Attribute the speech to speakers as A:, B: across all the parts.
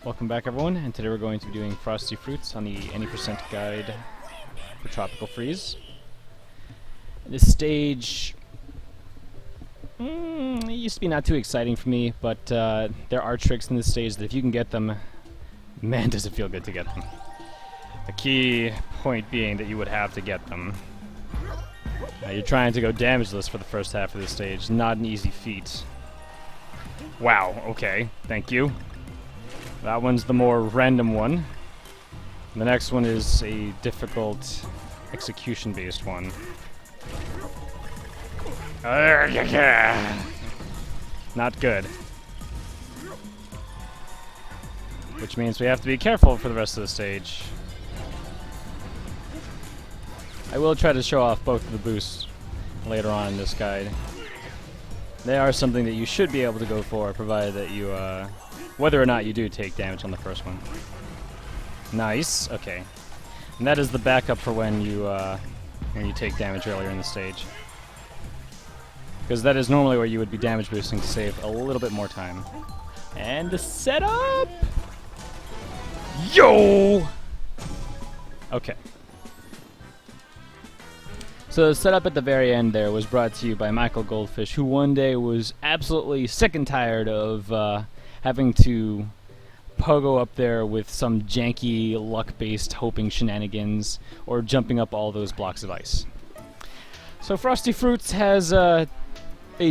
A: Welcome back everyone, and today we're going to be doing Frosty Fruits on the any percent guide for Tropical Freeze. This stage it used to be not too exciting for me, but there are tricks in this stage that if you can get them, man does it feel good to get them. The key point being that you would have to get them. You're trying to go damageless for the first half of this stage, not an easy feat. Wow, okay, thank you. That one's the more random one. The next one is a difficult execution-based one. Not good. Which means we have to be careful for the rest of the stage. I will try to show off both of the boosts later on in this guide. They are something that you should be able to go for, provided that you, whether or not you do take damage on the first one. Nice, okay. And that is the backup for when you take damage earlier in the stage. Because that is normally where you would be damage boosting to save a little bit more time. And the setup! Yo! Okay. So the setup at the very end there was brought to you by Michael Goldfish, who one day was absolutely sick and tired of having to pogo up there with some janky luck-based hoping shenanigans or jumping up all those blocks of ice. So Frosty Fruits has a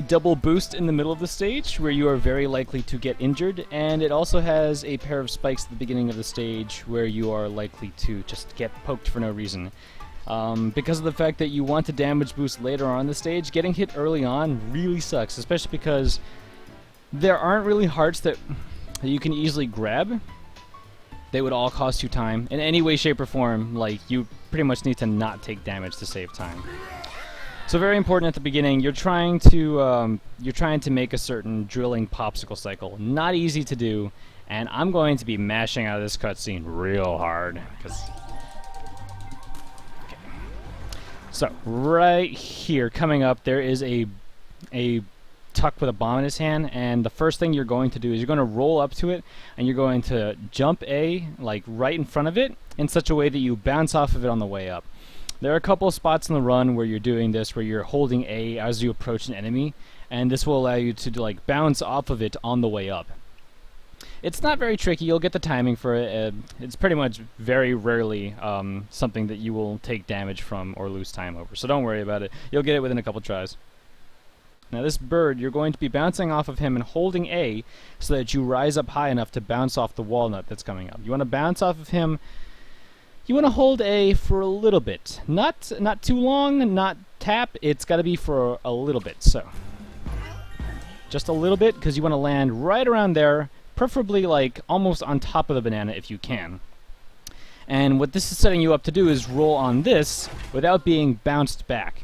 A: double boost in the middle of the stage where you are very likely to get injured, and it also has a pair of spikes at the beginning of the stage where you are likely to just get poked for no reason. Because of the fact that you want to damage boost later on in the stage, getting hit early on really sucks, especially because there aren't really hearts that you can easily grab. They would all cost you time. In any way, shape, or form, like, you pretty much need to not take damage to save time. So very important at the beginning, you're trying to make a certain drilling popsicle cycle. Not easy to do, and I'm going to be mashing out of this cutscene real hard, because... So, right here, coming up, there is a Tuck with a bomb in his hand, and the first thing you're going to do is you're going to roll up to it, and you're going to jump A, like, right in front of it, in such a way that you bounce off of it on the way up. There are a couple of spots in the run where you're doing this, where you're holding A as you approach an enemy, and this will allow you to, like, bounce off of it on the way up. It's not very tricky, you'll get the timing for it. It's pretty much very rarely something that you will take damage from or lose time over, so don't worry about it. You'll get it within a couple tries. Now this bird, you're going to be bouncing off of him and holding A so that you rise up high enough to bounce off the walnut that's coming up. You want to bounce off of him, you want to hold A for a little bit. Not too long, not tap, it's got to be for a little bit, so. Just a little bit, because you want to land right around there, preferably like almost on top of the banana if you can. And what this is setting you up to do is roll on this without being bounced back.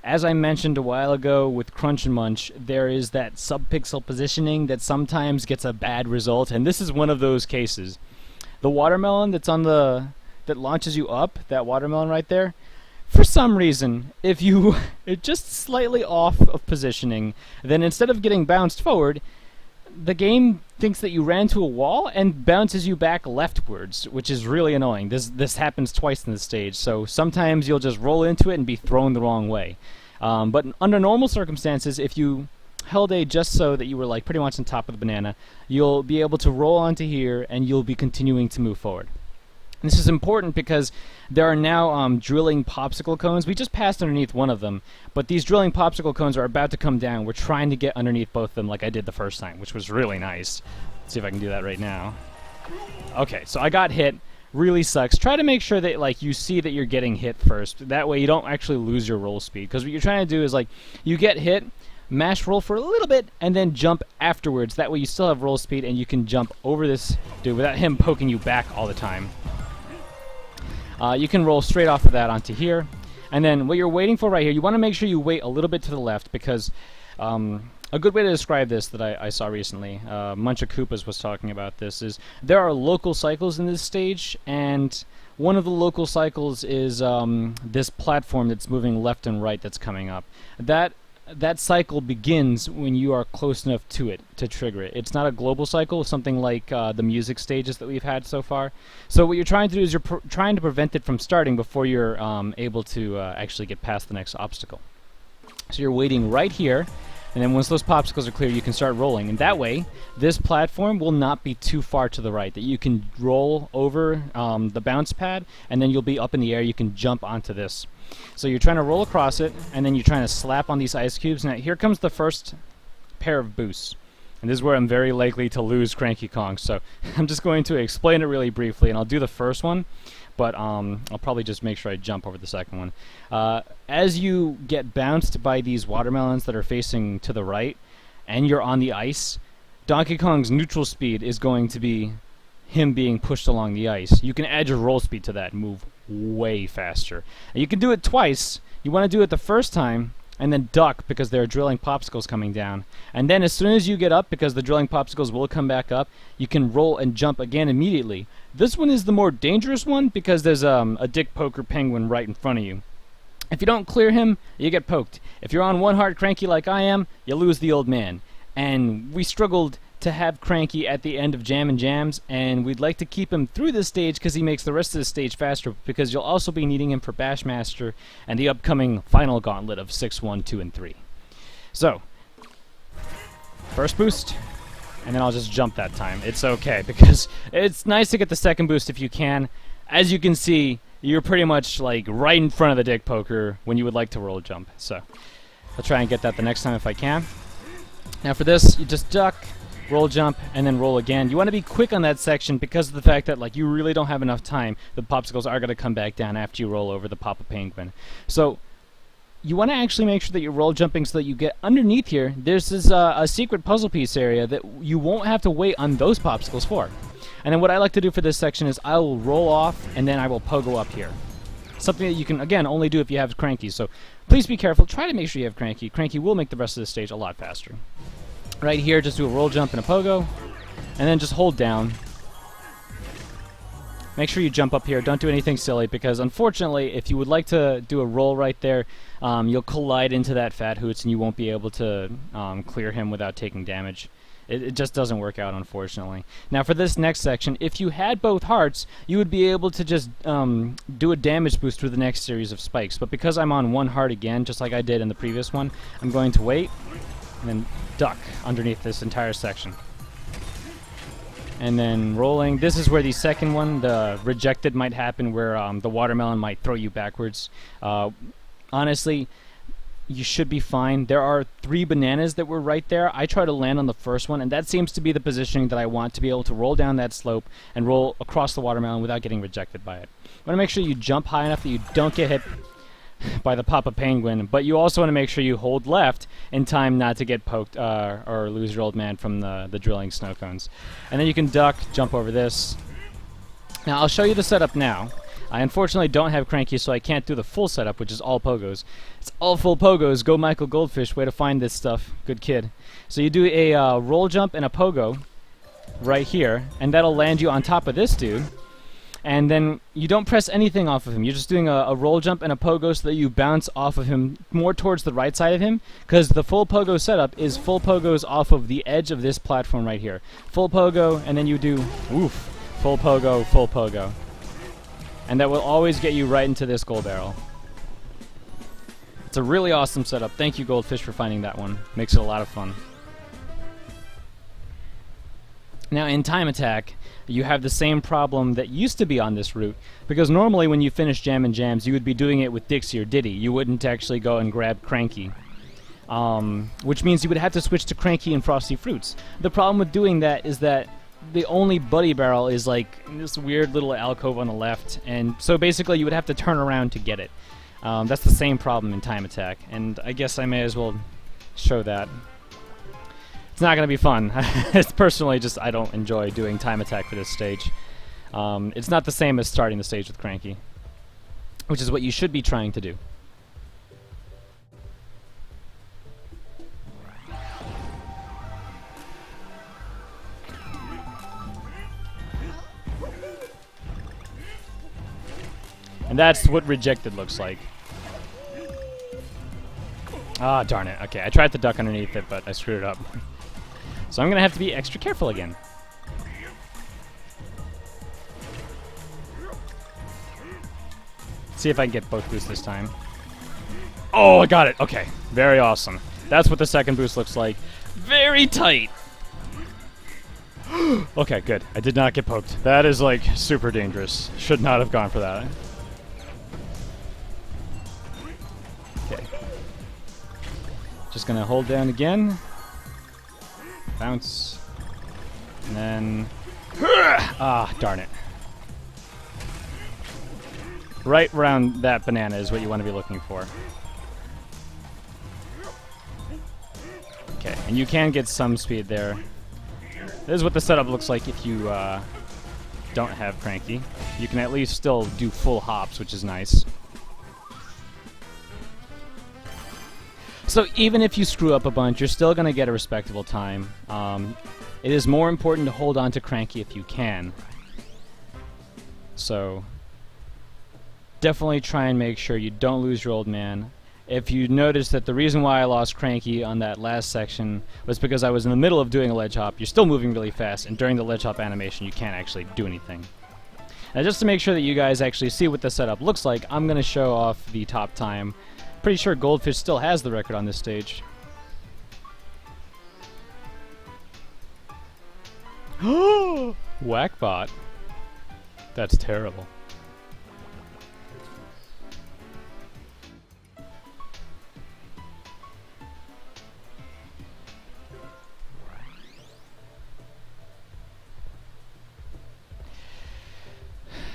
A: As I mentioned a while ago with Crunch and Munch, there is that sub-pixel positioning that sometimes gets a bad result, and this is one of those cases. The watermelon that's on that launches you up, that watermelon right there, for some reason, if you are just slightly off of positioning, then instead of getting bounced forward, the game thinks that you ran to a wall and bounces you back leftwards, which is really annoying. This happens twice in the stage, so sometimes you'll just roll into it and be thrown the wrong way. But under normal circumstances, if you held A just so that you were like pretty much on top of the banana, you'll be able to roll onto here and you'll be continuing to move forward. This is important because there are now drilling popsicle cones. We just passed underneath one of them, but these drilling popsicle cones are about to come down. We're trying to get underneath both of them like I did the first time, which was really nice. Let's see if I can do that right now. Okay, so I got hit. Really sucks. Try to make sure that like you see that you're getting hit first. That way you don't actually lose your roll speed. Because what you're trying to do is like you get hit, mash roll for a little bit, and then jump afterwards. That way you still have roll speed and you can jump over this dude without him poking you back all the time. You can roll straight off of that onto here. And then what you're waiting for right here, you want to make sure you wait a little bit to the left because a good way to describe this that I saw recently, Muncha Koopas was talking about this, is there are local cycles in this stage, and one of the local cycles is this platform that's moving left and right that's coming up. That that cycle begins when you are close enough to it to trigger it. It's not a global cycle, something like the music stages that we've had so far. So what you're trying to do is you're trying to prevent it from starting before you're able to actually get past the next obstacle. So you're waiting right here, and then once those popsicles are clear, you can start rolling. And that way, this platform will not be too far to the right, that you can roll over the bounce pad, and then you'll be up in the air. You can jump onto this. So you're trying to roll across it, and then you're trying to slap on these ice cubes. Now here comes the first pair of boosts. And this is where I'm very likely to lose Cranky Kong. So I'm just going to explain it really briefly, and I'll do the first one, but I'll probably just make sure I jump over the second one. As you get bounced by these watermelons that are facing to the right, and you're on the ice, Donkey Kong's neutral speed is going to be him being pushed along the ice. You can add your roll speed to that and move way faster. And you can do it twice. You want to do it the first time and then duck because there are drilling popsicles coming down. And then as soon as you get up, because the drilling popsicles will come back up, you can roll and jump again immediately. This one is the more dangerous one because there's a dick poker penguin right in front of you. If you don't clear him, you get poked. If you're on one heart Cranky like I am, you lose the old man. And we struggled to have Cranky at the end of Jam and Jams, and we'd like to keep him through this stage because he makes the rest of the stage faster, because you'll also be needing him for Bashmaster and the upcoming final gauntlet of 6, 1, 2, and 3. So, first boost, and then I'll just jump that time. It's okay, because it's nice to get the second boost if you can. As you can see, you're pretty much like right in front of the dick poker when you would like to roll a jump. So, I'll try and get that the next time if I can. Now for this, you just duck, roll jump, and then roll again. You want to be quick on that section because of the fact that like you really don't have enough time. The popsicles are going to come back down after you roll over the Papa Penguin. So you want to actually make sure that you're roll jumping so that you get underneath here. There's this a secret puzzle piece area that you won't have to wait on those popsicles for. And then what I like to do for this section is I will roll off and then I will pogo up here. Something that you can, again, only do if you have Cranky. So please be careful. Try to make sure you have Cranky. Cranky will make the rest of the stage a lot faster. Right here, just do a roll jump and a pogo, and then just hold down. Make sure you jump up here. Don't do anything silly, because unfortunately, if you would like to do a roll right there, you'll collide into that Fat Hoots, and you won't be able to clear him without taking damage. It just doesn't work out, unfortunately. Now, for this next section, if you had both hearts, you would be able to just do a damage boost through the next series of spikes. But because I'm on one heart again, just like I did in the previous one, I'm going to wait and then duck underneath this entire section. And then rolling. This is where the second one, the rejected, might happen, where the watermelon might throw you backwards. Honestly, you should be fine. There are 3 bananas that were right there. I try to land on the first one, and that seems to be the positioning that I want, to be able to roll down that slope and roll across the watermelon without getting rejected by it. You want to make sure you jump high enough that you don't get hit by the Papa Penguin, but you also want to make sure you hold left in time not to get poked or lose your old man from the drilling snow cones. And then you can duck, jump over this. Now I'll show you the setup now. I unfortunately don't have Cranky, so I can't do the full setup, which is all pogos. It's all full pogos. Go Michael Goldfish, way to find this stuff. Good kid. So you do a roll jump and a pogo right here, and that'll land you on top of this dude. And then you don't press anything off of him. You're just doing a roll jump and a pogo so that you bounce off of him more towards the right side of him, because the full pogo setup is full pogos off of the edge of this platform right here. Full pogo, and then you do, oof, full pogo, full pogo. And that will always get you right into this gold barrel. It's a really awesome setup. Thank you, Goldfish, for finding that one. Makes it a lot of fun. Now, in Time Attack, you have the same problem that used to be on this route, because normally when you finish Jam and Jams, you would be doing it with Dixie or Diddy. You wouldn't actually go and grab Cranky, which means you would have to switch to Cranky and Frosty Fruits. The problem with doing that is that the only buddy barrel is like this weird little alcove on the left, and so basically you would have to turn around to get it. That's the same problem in Time Attack, and I guess I may as well show that. It's not going to be fun. It's personally just I don't enjoy doing Time Attack for this stage. It's not the same as starting the stage with Cranky, which is what you should be trying to do. And that's what rejected looks like. Ah, darn it. Okay, I tried to duck underneath it, but I screwed it up. So I'm going to have to be extra careful again. See if I can get both boosts this time. Oh, I got it. Okay, very awesome. That's what the second boost looks like. Very tight. Okay, good. I did not get poked. That is, like, super dangerous. Should not have gone for that. Okay. Just gonna hold down again. Bounce. And then... Ah, darn it. Right around that banana is what you want to be looking for. Okay, and you can get some speed there. This is what the setup looks like if you don't have Cranky. You can at least still do full hops, which is nice. So even if you screw up a bunch, you're still going to get a respectable time. It is more important to hold on to Cranky if you can. So definitely try and make sure you don't lose your old man. If you notice that the reason why I lost Cranky on that last section was because I was in the middle of doing a ledge hop, you're still moving really fast, and during the ledge hop animation you can't actually do anything. Now just to make sure that you guys actually see what the setup looks like, I'm going to show off the top time. Pretty sure Goldfish still has the record on this stage. Whackbot. That's terrible.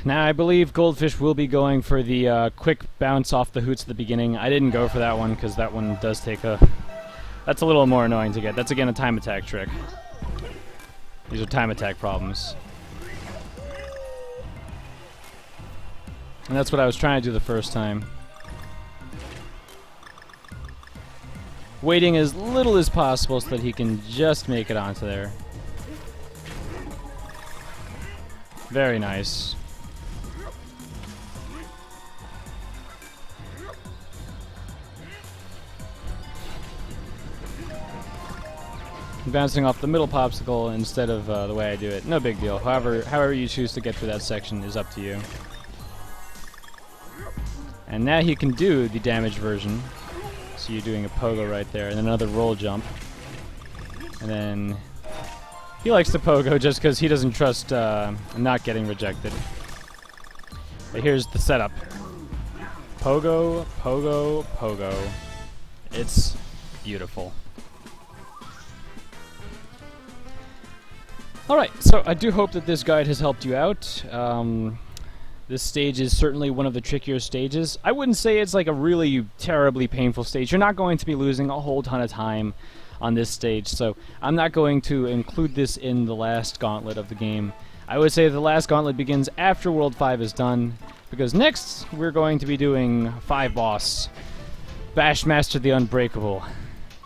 A: Now, I believe Goldfish will be going for the quick bounce off the hoots at the beginning. I didn't go for that one because that one does take a... That's a little more annoying to get. That's, again, a time attack trick. These are time attack problems. And that's what I was trying to do the first time. Waiting as little as possible so that he can just make it onto there. Very nice. Bouncing off the middle popsicle instead of the way I do it. No big deal. However you choose to get through that section is up to you. And now he can do the damage version. So you're doing a pogo right there, and then another roll jump. And then he likes to pogo just because he doesn't trust not getting rejected. But here's the setup. Pogo, pogo, pogo. It's beautiful. Alright, so I do hope that this guide has helped you out. This stage is certainly one of the trickier stages. I wouldn't say it's like a really terribly painful stage. You're not going to be losing a whole ton of time on this stage, so I'm not going to include this in the last gauntlet of the game. I would say the last gauntlet begins after World 5 is done, because next we're going to be doing 5 boss, Bashmaster the Unbreakable.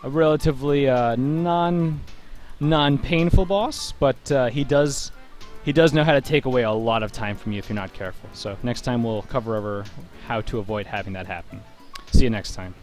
A: A relatively non-painful boss, but he does know how to take away a lot of time from you if you're not careful. So next time we'll cover over how to avoid having that happen. See you next time.